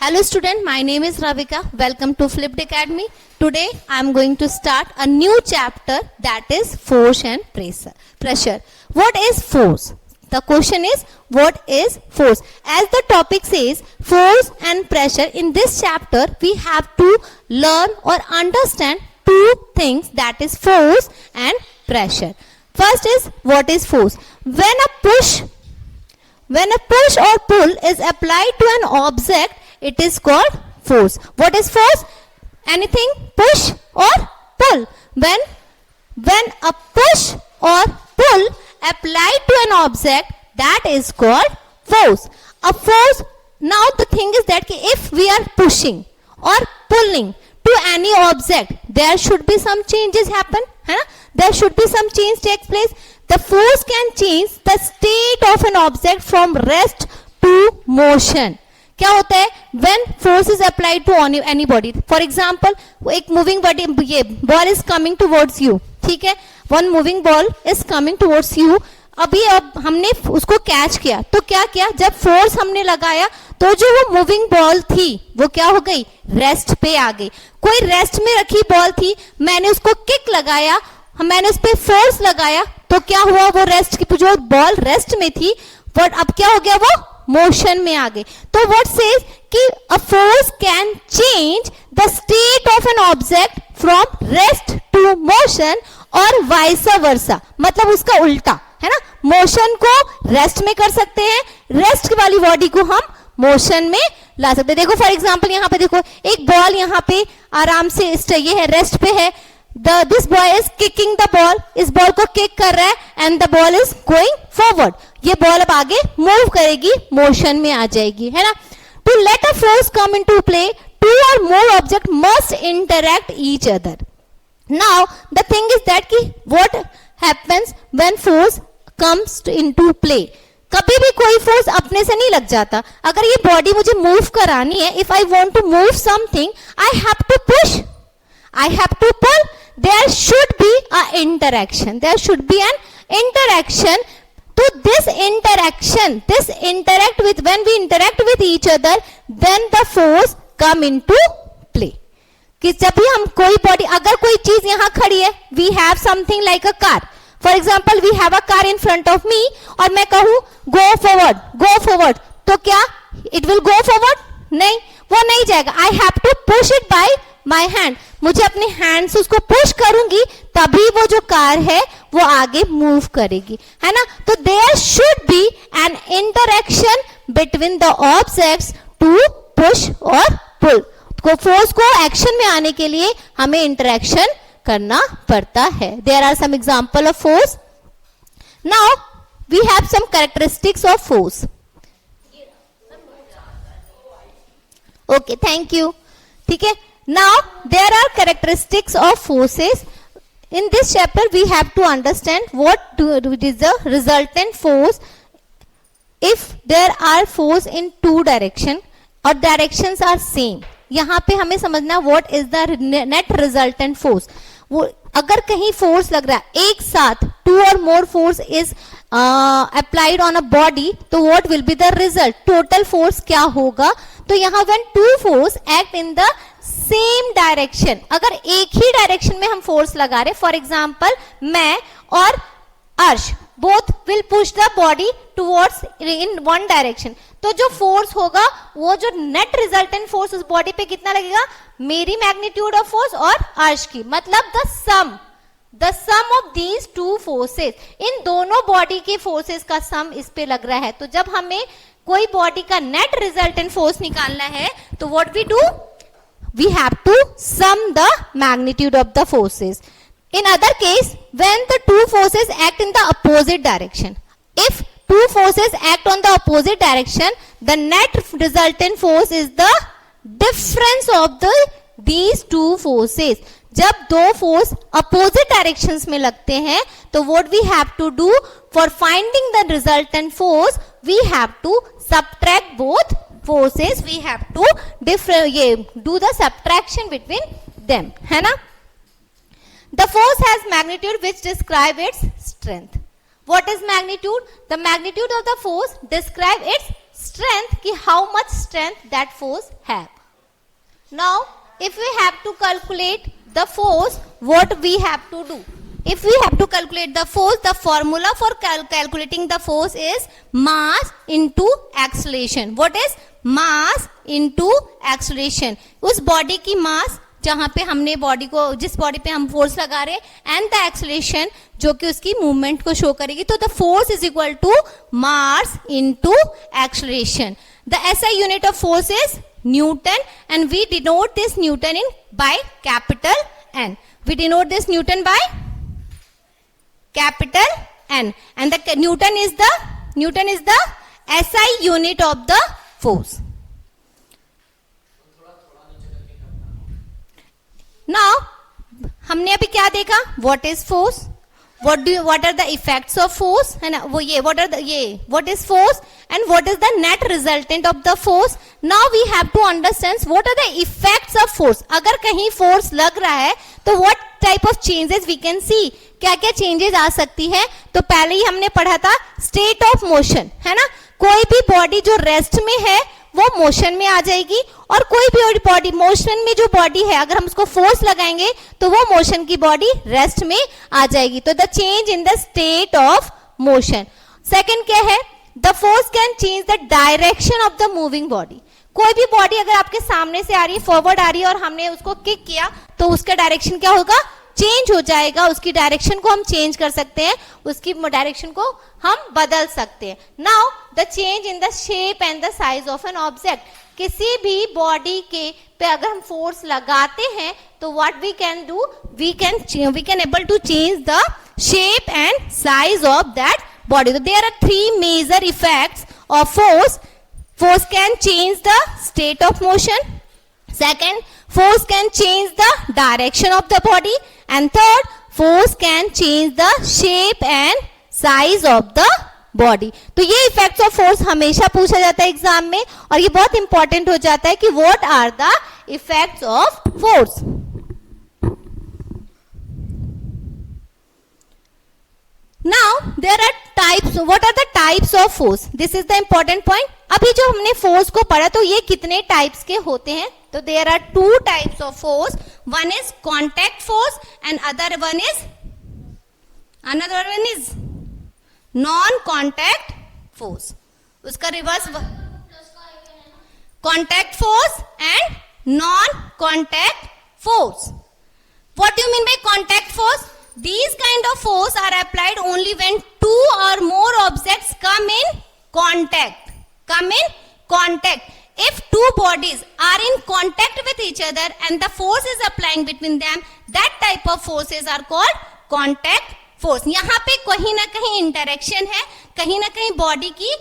Hello student, my name is Ravika. Welcome to Flipped Academy. Today I am going to start a new chapter, that is force and pressure. What is force? The question is, what is force? As the topic says, force and pressure, in this chapter we have to learn or understand two things, that is force and pressure. First is, what is force? When a push or pull is applied to an object, it is called force. What is force? Anything push or pull. When a push or pull applied to an object, that is called force. A force, now the thing is that if we are pushing or pulling to any object, there should be some changes happen. There should be some change takes place. The force can change the state of an object from rest to motion. क्या होता है when force is applied to any body? For example, एक moving body, ये ball is coming towards you, ठीक है? One moving ball is coming towards you. अब हमने उसको कैच किया, तो क्या किया? जब फोर्स हमने लगाया तो जो वो मूविंग बॉल थी वो क्या हो गई? रेस्ट पे आ गई. कोई रेस्ट में रखी बॉल थी, मैंने उसको किक लगाया, मैंने उस पर फोर्स लगाया, तो क्या हुआ? वो रेस्ट की जो बॉल रेस्ट में थी, बट अब क्या हो गया? वो मोशन में आ गए. तो व्हाट सेज कि a force can change the state of an object from rest to motion और वाइस वर्सा, मतलब उसका उल्टा है ना. मोशन को रेस्ट में कर सकते हैं, रेस्ट वाली बॉडी को हम मोशन में ला सकते हैं. देखो फॉर एग्जांपल यहाँ पे देखो, एक बॉल यहाँ पे आराम से ये है, रेस्ट पे है. This boy is kicking the ball, इस बॉल को किक कर रहा है and the ball is going forward. ये बॉल अब आगे मूव करेगी, मोशन में आ जाएगी, है ना. To let a force come into play, two or more object must interact each other. Now the thing is that कि what happens when force comes into play. कभी भी कोई फोर्स अपने से नहीं लग जाता. अगर ये बॉडी मुझे मूव करानी है, if I want to move something, I have to push, I have to pull. There should be a interaction. There should be an interaction. To this interaction, when we interact with each other, then the force come into play. कि जब भी हम कोई body, अगर कोई चीज यहाँ खड़ी है, we have something like a car. For example, we have a car in front of me, और मैं कहूँ go forward, तो क्या it will go forward? नहीं, वो नहीं जाएगा. I have to push it by my hand. मुझे अपने हैंड से उसको पुश करूंगी, तभी वो जो कार है वो आगे मूव करेगी, है ना. तो there should be an interaction between the objects to push और पुल. को फोर्स को एक्शन में आने के लिए हमें इंटरैक्शन करना पड़ता है. There are some example of force. Now we have some characteristics of force. Okay, thank you. ठीक है. Now there are characteristics of forces. In this chapter we have to understand what is the resultant force. If there are force in two direction or directions are same, यहाँ पे हमें समझना what is the net resultant force. वो अगर कहीं force लग रहा है एक साथ, two or more force is applied on a body, तो what will be the result? Total force क्या होगा? तो यहाँ when two force act in the same direction, अगर एक ही डायरेक्शन में हम फोर्स लगा रहे, फॉर एग्जाम्पल मैं और अर्श both will push the body towards in one direction, तो जो फोर्स होगा वो जो नेट रिजल्टेंट फोर्स उस बॉडी पे कितना लगेगा? मेरी मैग्नीट्यूड ऑफ फोर्स और अर्श की, मतलब the sum of these two forces, इन दोनों बॉडी के फोर्सेस का सम इस पे लग रहा है. तो जब हमें कोई बॉडी का नेट रिजल्टेंट फोर्स निकालना है, तो what we do? We have to sum the magnitude of the forces. In other case, when the two forces act in the opposite direction, if two forces act on the opposite direction, the net resultant force is the difference of these two forces. जब दो force opposite directions में लगते हैं, तो what we have to do for finding the resultant force, we have to subtract both forces. We have to do the subtraction between them, है ना. The force has magnitude which describe its strength. What is magnitude? The magnitude of the force describe its strength ki how much strength that force have. Now if we have to calculate the force, what we have to do? If we have to calculate the force, the formula for calculating the force is mass into acceleration. What is mass into acceleration? उस body की mass जहां पे हमने body को, जिस body पे हम force लगा रहे हैं, एंड द एक्सेलरेशन जो कि उसकी मूवमेंट को शो करेगी. तो the force is equal to mass into acceleration. The SI unit of force is Newton and we denote this Newton in by capital N. We denote this Newton by capital N and the Newton is the SI unit of the force. Now हमने अभी क्या देखा? What is force? What are the effects of force? है ना, वो ये what is force and what is the net resultant of the force? Now we have to understand what are the effects of force. अगर कहीं force लग रहा है तो what type of changes we can see? क्या क्या changes आ सकती है? तो पहले ही हमने पढ़ा था state of motion, है ना. कोई भी बॉडी जो रेस्ट में है वो मोशन में आ जाएगी, और कोई भी बॉडी मोशन में जो बॉडी है अगर हम उसको फोर्स लगाएंगे तो वो मोशन की बॉडी रेस्ट में आ जाएगी. तो the change in the state of motion. Second क्या है? The force can change the direction of the moving body. कोई भी बॉडी अगर आपके सामने से आ रही है, फॉरवर्ड आ रही है, और हमने उसको किक किया तो उसका डायरेक्शन क्या होगा? चेंज हो जाएगा. उसकी डायरेक्शन को हम चेंज कर सकते हैं, उसकी डायरेक्शन को हम बदल सकते हैं. Now the change in the shape and the size of an object. किसी भी बॉडी के पे अगर हम फोर्स लगाते हैं तो what we can do? We can able to change the shape and size of that body. तो there are three major effects of force. Force can change the state of motion. Second, force can change the direction of the body. And third, force can change the shape and size of the body. तो ये effects of force हमेशा पूछा जाता है exam में, और ये बहुत इंपॉर्टेंट हो जाता है कि what are the effects of force. Now there are types. What are the types of force? This is the important point. अभी जो हमने फोर्स को पढ़ा तो ये कितने टाइप्स के होते हैं? तो there are two types of force. One is contact force and other one is non contact force. उसका reverse contact force and non contact force. What do you mean by contact force? These kind of force are applied only when two or more objects come in contact. If two bodies are in contact with each other and the force is applying between them, that type of forces are called contact force. यहाँ पे कहीं ना कहीं interaction है, कहीं ना कहीं body की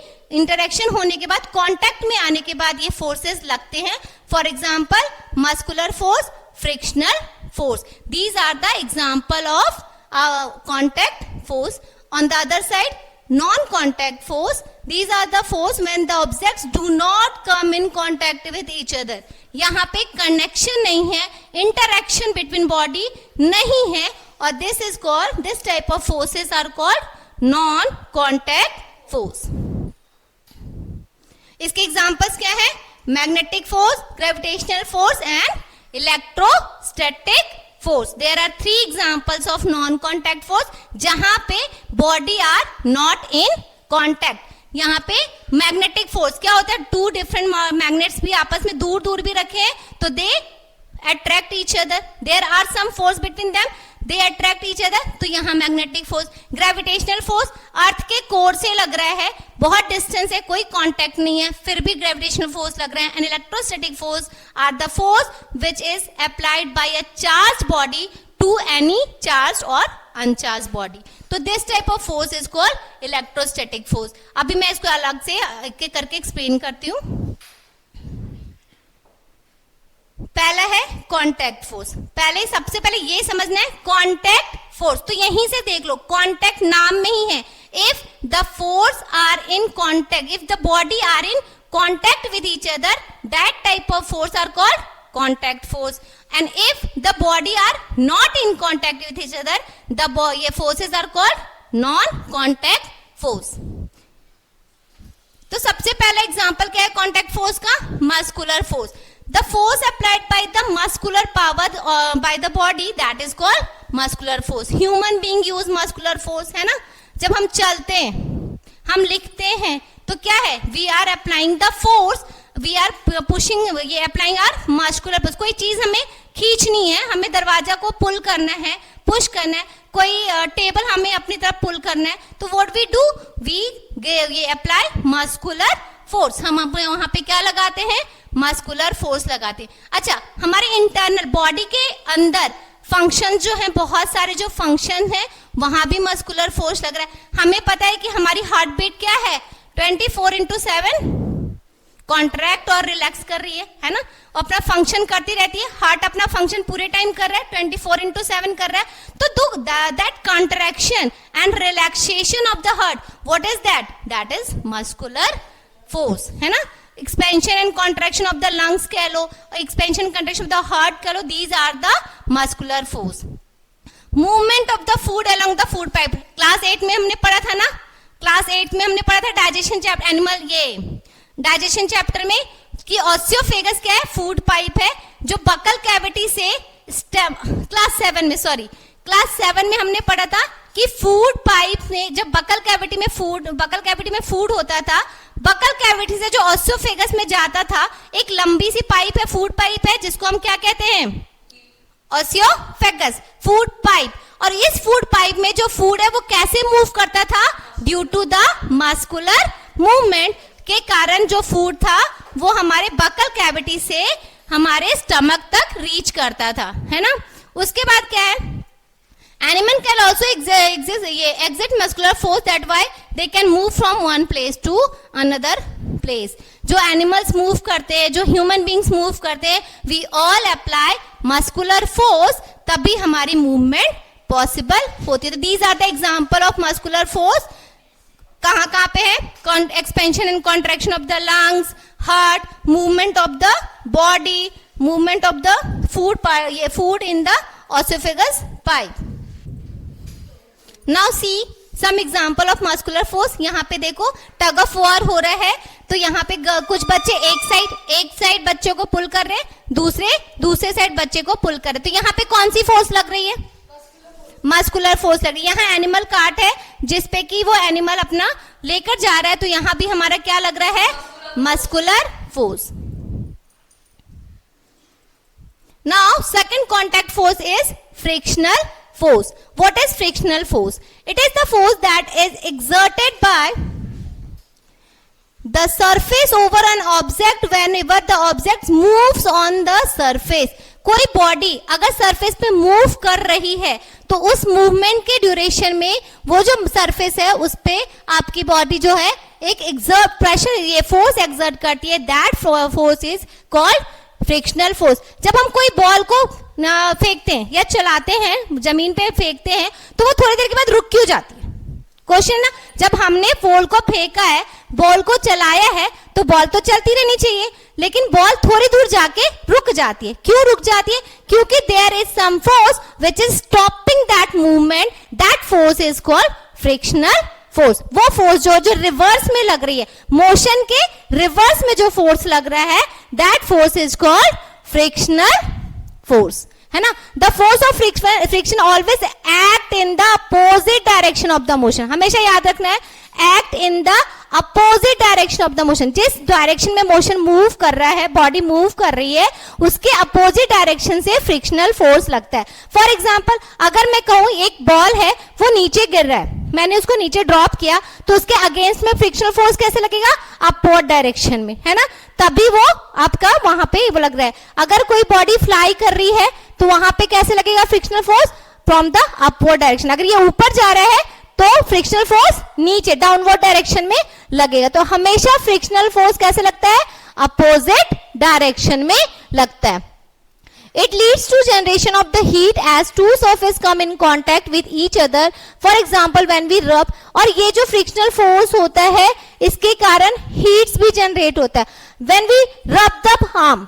इंटरेक्शन होने के बाद, कांटेक्ट में आने के बाद ये फोर्सेस लगते हैं. For example muscular force, frictional force. These are the example of contact force. On the other side, non-contact force. These are the force when the objects do not come in contact with each other. यहाँ पे connection नहीं है, interaction between body नहीं है, और this type of forces are called non-contact force. इसके examples क्या है? Magnetic force, gravitational force and electrostatic force. There are three examples of non-contact force जहां पे body are not in contact. यहाँ पे मैग्नेटिक फोर्स क्या होता है? टू डिफरेंट मैग्नेट्स भी आपस में दूर दूर भी रखे हैं तो they attract each other. There are some force between them, they attract each other. तो यहाँ magnetic force. Gravitational force, earth के कोर से लग रहा है, बहुत डिस्टेंस है, कोई कांटेक्ट नहीं है, फिर भी ग्रेविटेशनल फोर्स लग रहा है. And electrostatic force are the force which is applied by a charge body to any charge और अनचार्ज बॉडी. तो this type of force is called electrostatic force. अभी मैं इसको अलग से एक करके एक्सप्लेन करती हूँ. पहला है कांटेक्ट फोर्स. सबसे पहले ये समझना है कांटेक्ट फोर्स. तो यहीं से देख लो, कांटेक्ट नाम में ही है. If the force are in contact, if the body are in contact with each other, that type of force are called contact force. And if the body are not in contact with each other, the forces are called non-contact force. तो सबसे पहला example क्या है contact force का? Muscular force. The force applied by the muscular power by the body that is called muscular force. Human being use muscular force, है ना. जब हम चलते हैं, हम लिखते हैं, तो क्या है? We are applying the force, we are pushing, ये अप्लाइंग आर मस्कुलर फोर्स. कोई चीज हमें खींचनी है, हमें दरवाजा को पुल करना है, पुश करना है, कोई टेबल हमें अपनी तरफ पुल करना है, तो व्हाट वी डू? वी ये अप्लाई मस्कुलर फोर्स. हम वहां पे क्या लगाते हैं? मस्कुलर फोर्स लगाते हैं. अच्छा, हमारे इंटरनल बॉडी के अंदर फंक्शन जो है, बहुत सारे जो फंक्शन है, वहां भी मस्कुलर फोर्स लग रहा है. हमें पता है कि हमारी हार्ट बीट क्या है? 24/7 कॉन्ट्रैक्ट और रिलैक्स कर रही है ना, और अपना फंक्शन करती रहती है. हार्ट अपना फंक्शन पूरे टाइम कर रहा है, 24/7 कर रहा है. तो that contraction and relaxation of the heart, what is that? That is muscular force, है ना. Expansion and contraction of the lungs कह लो, expansion contraction of the heart कह लो, these are the muscular force. Movement of the food along the food pipe, class 8 में हमने पढ़ा था ना. क्लास 8 में हमने पढ़ा था डाइजेशन चैप्टर, एनिमल, ये डाइजेशन चैप्टर में, कि ऑस्टियोफेगस क्या है? फूड पाइप है, जो बकल कैविटी से क्लास 7 में हमने पढ़ा था कि फूड पाइप में जब बकल कैविटी में फूड होता था, बकल कैविटी से जो ऑस्टियोफेगस में जाता था, एक लंबी सी पाइप है, फूड पाइप है, जिसको हम क्या कहते हैं? ऑस्टियोफेगस फूड पाइप. और इस फूड पाइप में जो फूड है वो कैसे मूव करता था? Due to the muscular movement के कारण जो फूड था वो हमारे बकल कैविटी से हमारे स्टमक तक रीच करता था, है ना. उसके बाद क्या है? Animal can also exert muscular force, that why they can move from one place to another place. जो एनिमल्स मूव करते हैं, जो ह्यूमन बींग्स मूव करते हैं, we all apply muscular force, तभी हमारी मूवमेंट पॉसिबल होती है. These are the example of muscular force. कहाँ पे है? Expansion and contraction of the lungs, heart, movement of the body, movement of the food in the oesophagus pipe. Now see some example of muscular force. यहाँ पे देखो tug of war हो रहा है, तो यहाँ पे कुछ बच्चे एक साइड बच्चों को पुल कर रहे हैं, दूसरे साइड बच्चे को पुल कर रहे हैं. तो यहाँ पे कौन सी फोर्स लग रही है? मस्कुलर फोर्स लग रही है. यहाँ एनिमल कार्ट है जिसपे कि वो एनिमल अपना लेकर जा रहा है, तो यहाँ भी हमारा क्या लग रहा है? Muscular force. Now second contact force is frictional force. What is frictional force? It is the force that is exerted by the surface over an object whenever the object moves on the surface. कोई body अगर surface पे move कर रही है, तो उस movement के duration में वो जो सरफेस है उस पे आपकी बॉडी जो है एक एक्सर्ट प्रेशर, ये फोर्स एक्सर्ट करती है. That force is called frictional force. जब हम कोई बॉल को फेंकते हैं या चलाते हैं, जमीन पे फेंकते हैं, तो वो थोड़ी देर के बाद रुक क्यों जाती है? क्वेश्चन ना. जब हमने बॉल को फेंका है, बॉल को चलाया है, तो बॉल तो चलती रहनी चाहिए, लेकिन बॉल थोड़ी दूर जाके रुक जाती है. क्यों रुक जाती है? क्योंकि there is some force which is stopping that movement. That force is called frictional force. वो फोर्स जो रिवर्स में लग रही है, मोशन के रिवर्स में जो फोर्स लग रहा है, that force is called frictional force, है ना. The force of friction always act in the opposite direction of the motion. हमेशा याद रखना है, act in the opposite direction of the motion. जिस डायरेक्शन में मोशन मूव कर रहा है, बॉडी मूव कर रही है, उसके अपोजिट डायरेक्शन से फ्रिक्शनल फोर्स लगता है. फॉर एग्जाम्पल, अगर मैं कहूं एक बॉल है, वो नीचे गिर रहा है, मैंने उसको नीचे ड्रॉप किया, तो उसके अगेंस्ट में फ्रिक्शनल फोर्स कैसे लगेगा? अपवर्ड डायरेक्शन में, है ना. तभी वो आपका वहां पे वो लग रहा है. अगर कोई बॉडी फ्लाई कर रही है, तो वहां पे कैसे लगेगा frictional force? From the upward direction. अगर ये ऊपर जा रहा है, तो फ्रिक्शनल फोर्स नीचे डाउनवर्ड डायरेक्शन में लगेगा. तो हमेशा फ्रिक्शनल फोर्स कैसे लगता है? अपोजिट डायरेक्शन में लगता है. It leads to generation of the heat as two surfaces come in contact with each other. For example, when we rub, और ये जो frictional force होता है, इसके कारण heats भी generate होता है. When we rub the palm,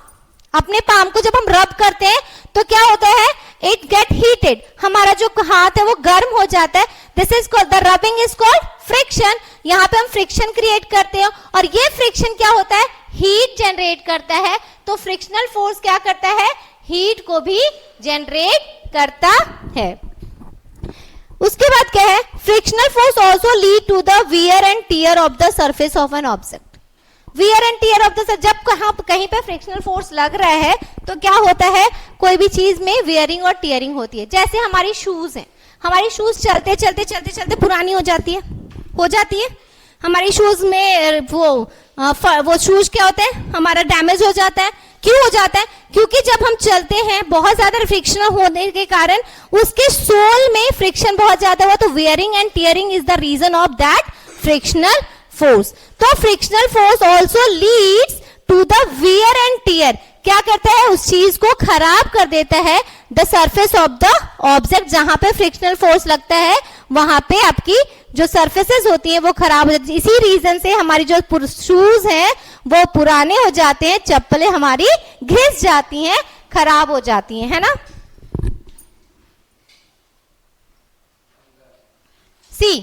अपने palm को जब हम rub करते हैं, तो क्या होता है, इट गेट हीटेड, हमारा जो हाथ है वो गर्म हो जाता है. This is called, the rubbing is called friction. यहाँ पे हम फ्रिक्शन क्रिएट करते हैं और ये फ्रिक्शन क्या होता है, हीट जनरेट करता है. तो फ्रिक्शनल फोर्स क्या करता है, हीट को भी जनरेट करता है. उसके बाद क्या है, frictional force also lead to the wear and tear of the surface of an object. Wear and tear of the, जब कहीं पे फ्रिक्शनल फोर्स लग रहा है तो क्या होता है, कोई भी चीज में वियरिंग और टियरिंग होती है. जैसे हमारी शूज हैं, हमारी शूज चलते चलते चलते चलते पुरानी हो जाती है. हमारी शूज में वो शूज क्या होते हैं, हमारा डैमेज हो जाता है. क्यों हो जाता है, क्योंकि जब हम चलते हैं बहुत ज्यादा फ्रिक्शन होने के कारण उसके सोल में फ्रिक्शन बहुत ज्यादा हुआ, तो wearing and tearing is the reason of that frictional force. तो frictional force also leads to the wear and tear. क्या करता है, उस चीज को खराब कर देता है, the surface of the object. जहां पे फ्रिक्शनल फोर्स लगता है वहां पे आपकी जो सरफेसेस होती है वो खराब हो जाती है. इसी रीजन से हमारी जो शूज हैं वो पुराने हो जाते हैं, चप्पलें हमारी घिस जाती हैं, खराब हो जाती हैं, है ना. सी,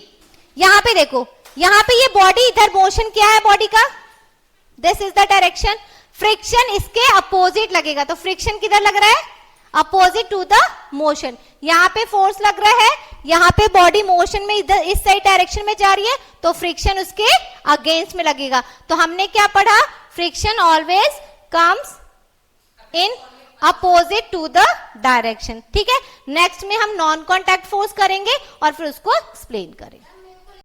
यहां पे देखो, यहां पे ये बॉडी, इधर मोशन क्या है बॉडी का, this is the direction. Friction इसके अपोजिट लगेगा, तो फ्रिक्शन किधर लग रहा है, अपोजिट टू द मोशन. यहाँ पे फोर्स लग रहा है, यहाँ पे बॉडी मोशन में इधर इस साइड डायरेक्शन में जा रही है, तो फ्रिक्शन उसके अगेंस्ट में लगेगा. तो हमने क्या पढ़ा, friction always comes in opposite to the direction. ठीक है, नेक्स्ट में हम नॉन कॉन्टैक्ट फोर्स करेंगे और फिर उसको एक्सप्लेन करेंगे.